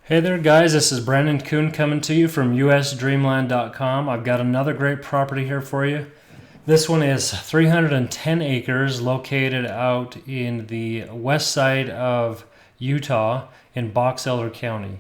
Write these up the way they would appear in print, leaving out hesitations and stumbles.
Hey there guys, this is Brandon Kuhn coming to you from usdreamland.com. I've got another great property here for you. This one is 310 acres located out in the west side of Utah in Box Elder County.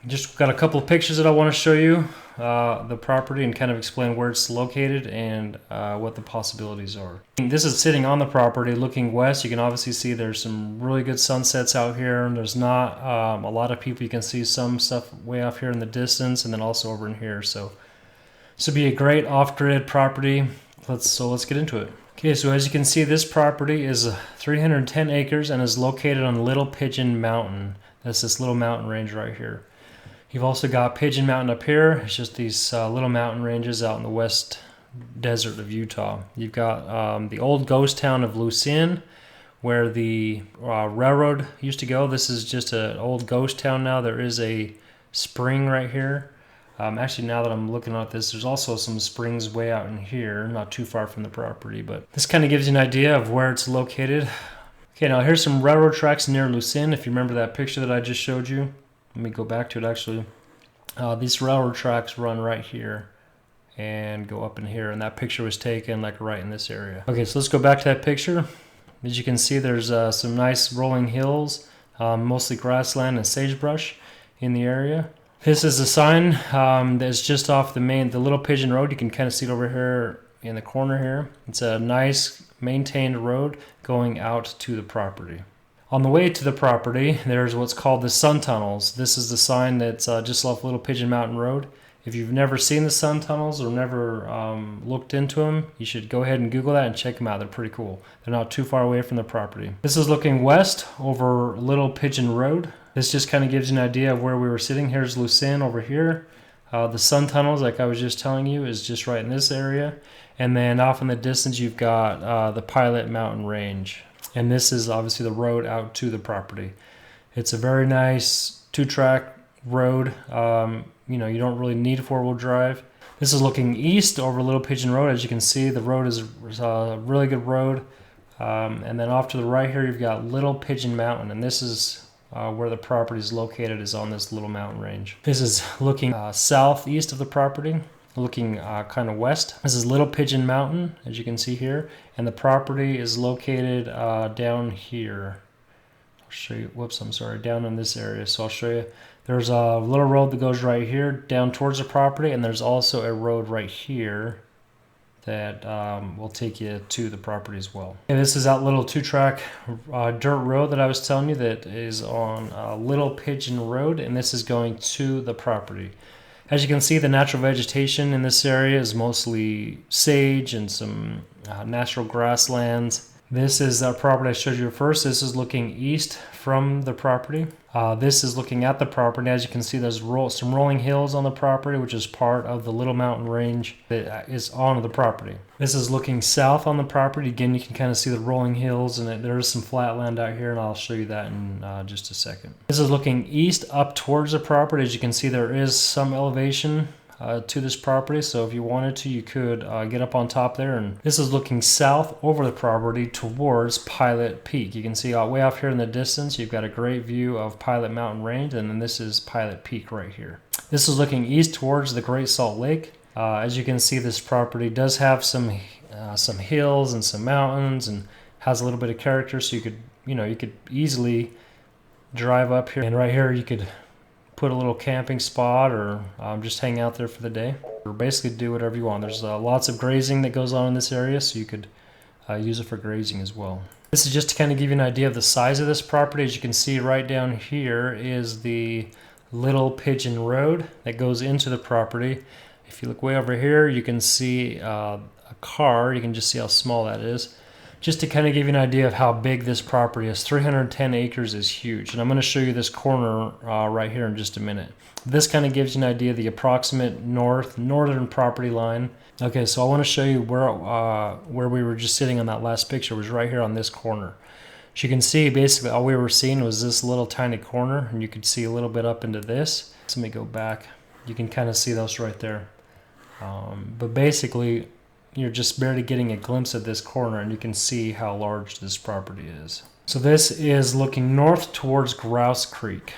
Just got a couple of pictures that I want to show you, the property, and kind of explain where it's located and what the possibilities are. This is sitting on the property looking west. You can obviously see there's some really good sunsets out here, and there's not a lot of people. You can see some stuff way off here in the distance and then also over in here. So this would be a great off-grid property. Let's get into it. Okay, so as you can see, this property is 310 acres and is located on Little Pigeon Mountain. That's this little mountain range right here. You've also got Pigeon Mountain up here. It's just these little mountain ranges out in the west desert of Utah. You've got the old ghost town of Lucin, where the railroad used to go. This is just an old ghost town now. There is a spring right here. Actually, now that I'm looking at this, there's also some springs way out in here, not too far from the property. But this kind of gives you an idea of where it's located. Okay, now here's some railroad tracks near Lucin. If you remember that picture that I just showed you. Let me go back to it actually. These railroad tracks run right here and go up in here, and that picture was taken like right in this area. Okay, so let's go back to that picture. As you can see, there's some nice rolling hills, mostly grassland and sagebrush in the area. This is a sign that's just off the Little Pigeon Road. You can kind of see it over here in the corner here. It's a nice maintained road going out to the property. On the way to the property, there's what's called the sun tunnels. This is the sign that's just off Little Pigeon Mountain Road. If you've never seen the sun tunnels or never looked into them, you should go ahead and Google that and check them out. They're pretty cool. They're not too far away from the property. This is looking west over Little Pigeon Road. This just kind of gives you an idea of where we were sitting. Here's Lucin over here. The sun tunnels, like I was just telling you, is just right in this area. And then off in the distance, you've got the Pilot Mountain Range. And this is obviously the road out to the property. It's a very nice two-track road. You don't really need four-wheel drive. This is looking east over Little Pigeon Road. As you can see, the road is a really good road. And then off to the right here, you've got Little Pigeon Mountain. And this is where the property is located, is on this little mountain range. This is looking southeast of the property, looking kind of west. This is Little Pigeon Mountain, as you can see here, and the property is located down here. I'll show you, down in this area. So I'll show you. There's a little road that goes right here down towards the property, and there's also a road right here that will take you to the property as well. And this is that little two-track dirt road that I was telling you that is on Little Pigeon Road, and this is going to the property. As you can see, the natural vegetation in this area is mostly sage and some natural grasslands. This is the property I showed you first. This is looking east from the property. This is looking at the property. As you can see, there's some rolling hills on the property, which is part of the Little Mountain Range that is on the property. This is looking south on the property. Again, you can kind of see the rolling hills, and there is some flat land out here, and I'll show you that in just a second. This is looking east up towards the property. As you can see, there is some elevation to this property, so if you wanted to, you could get up on top there. And this is looking south over the property towards Pilot Peak. You can see way off here in the distance, you've got a great view of Pilot Mountain Range, and then this is Pilot Peak right here. This is looking east towards the Great Salt Lake. As you can see, this property does have some hills and some mountains, and has a little bit of character. So you could easily drive up here, and right here you could put a little camping spot or just hang out there for the day, or basically do whatever you want. There's lots of grazing that goes on in this area, so you could use it for grazing as well. This is just to kind of give you an idea of the size of this property. As you can see, right down here is the Little Pigeon Road that goes into the property. If you look way over here, you can see a car. You can just see how small that is. Just to kind of give you an idea of how big this property is, 310 acres is huge. And I'm going to show you this corner right here in just a minute. This kind of gives you an idea of the approximate northern property line. Okay, so I want to show you where we were just sitting on that last picture, was right here on this corner. As you can see, basically all we were seeing was this little tiny corner, and you could see a little bit up into this. So let me go back. You can kind of see those right there. But basically, you're just barely getting a glimpse of this corner, and you can see how large this property is. So this is looking north towards Grouse Creek.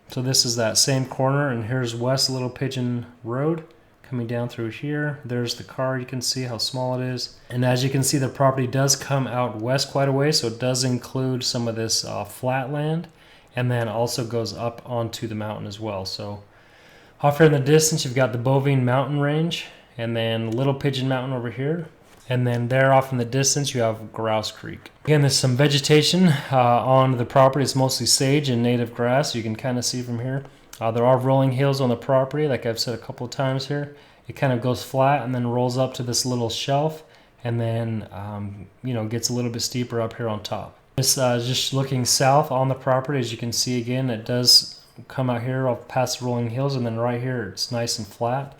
So this is that same corner, and here's West Little Pigeon Road coming down through here. There's the car. You can see how small it is. And as you can see, the property does come out west quite a way, so it does include some of this flat land, and then also goes up onto the mountain as well. So off here in the distance, you've got the Bovine Mountain Range, and then Little Pigeon Mountain over here. And then there off in the distance, you have Grouse Creek. Again, there's some vegetation on the property. It's mostly sage and native grass. You can kind of see from here. There are rolling hills on the property, like I've said a couple of times here. It kind of goes flat and then rolls up to this little shelf, and then gets a little bit steeper up here on top. This just looking south on the property, as you can see again, it does come out here past the rolling hills, and then right here it's nice and flat.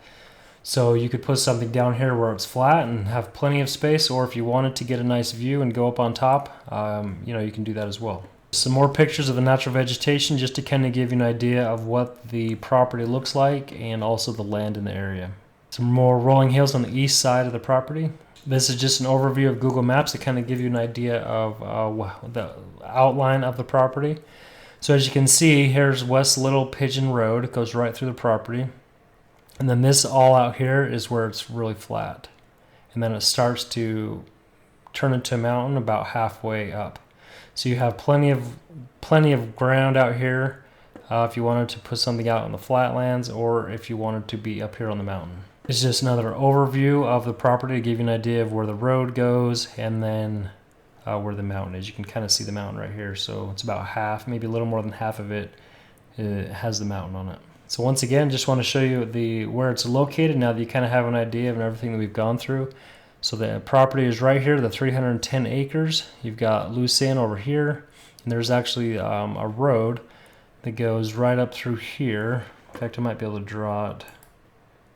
So you could put something down here where it's flat and have plenty of space, or if you wanted to get a nice view and go up on top, you can do that as well. Some more pictures of the natural vegetation just to kind of give you an idea of what the property looks like, and also the land in the area. Some more rolling hills on the east side of the property. This is just an overview of Google Maps to kind of give you an idea of the outline of the property. So as you can see, here's West Little Pigeon Road. It goes right through the property. And then this all out here is where it's really flat. And then it starts to turn into a mountain about halfway up. So you have plenty of ground out here if you wanted to put something out on the flatlands, or if you wanted to be up here on the mountain. It's just another overview of the property to give you an idea of where the road goes, and then where the mountain is. You can kind of see the mountain right here. So it's about half, maybe a little more than half of it has the mountain on it. So once again, just want to show you where it's located now that you kind of have an idea of everything that we've gone through. So the property is right here, the 310 acres. You've got Lucin over here, and there's actually a road that goes right up through here. In fact, I might be able to draw it,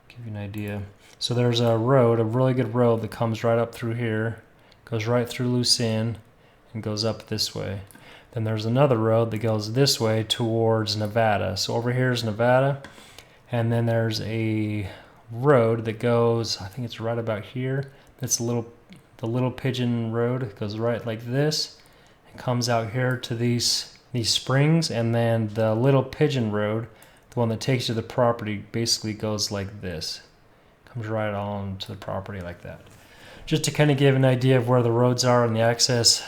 give you an idea. So there's a road, a really good road that comes right up through here, goes right through Lucin, and goes up this way. Then there's another road that goes this way towards Nevada. So over here is Nevada, and then there's a road that goes, I think it's right about here. It's the Little Pigeon Road. It goes right like this. It comes out here to these springs, and then the Little Pigeon Road, the one that takes you to the property, basically goes like this. Comes right on to the property like that. Just to kind of give an idea of where the roads are and the access.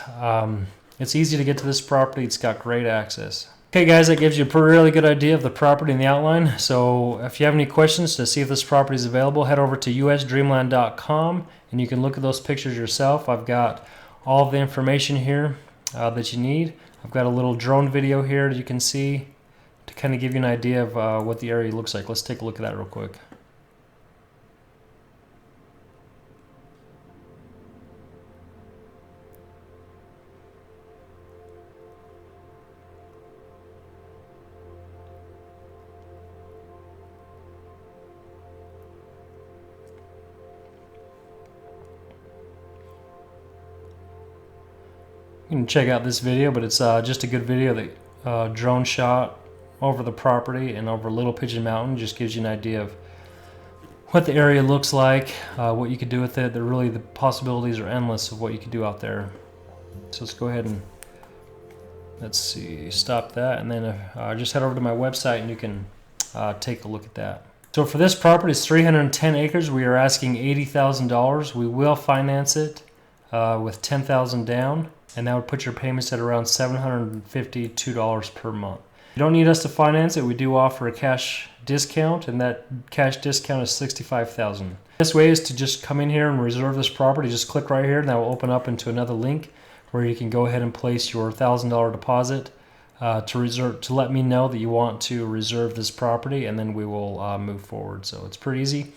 It's easy to get to this property. It's got great access. Okay guys, that gives you a really good idea of the property and the outline. So if you have any questions to see if this property is available, head over to usdreamland.com and you can look at those pictures yourself. I've got all of the information here that you need. I've got a little drone video here that you can see to kind of give you an idea of what the area looks like. Let's take a look at that real quick. You can check out this video, but it's just a good video that drone shot over the property and over Little Pigeon Mountain. Just gives you an idea of what the area looks like, what you could do with it. The possibilities are endless of what you could do out there. So let's go ahead and stop that, and then just head over to my website and you can take a look at that. So for this property, it's 310 acres. We are asking $80,000. We will finance it with $10,000 down, and that would put your payments at around $752 per month. You don't need us to finance it. We do offer a cash discount, and that cash discount is $65,000. This way is to just come in here and reserve this property. Just click right here, and that will open up into another link where you can go ahead and place your $1,000 deposit to let me know that you want to reserve this property, and then we will move forward. So it's pretty easy.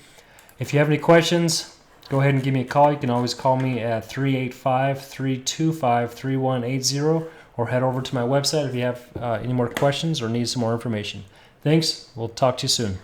If you have any questions, go ahead and give me a call. You can always call me at 385-325-3180, or head over to my website if you have any more questions or need some more information. Thanks. We'll talk to you soon.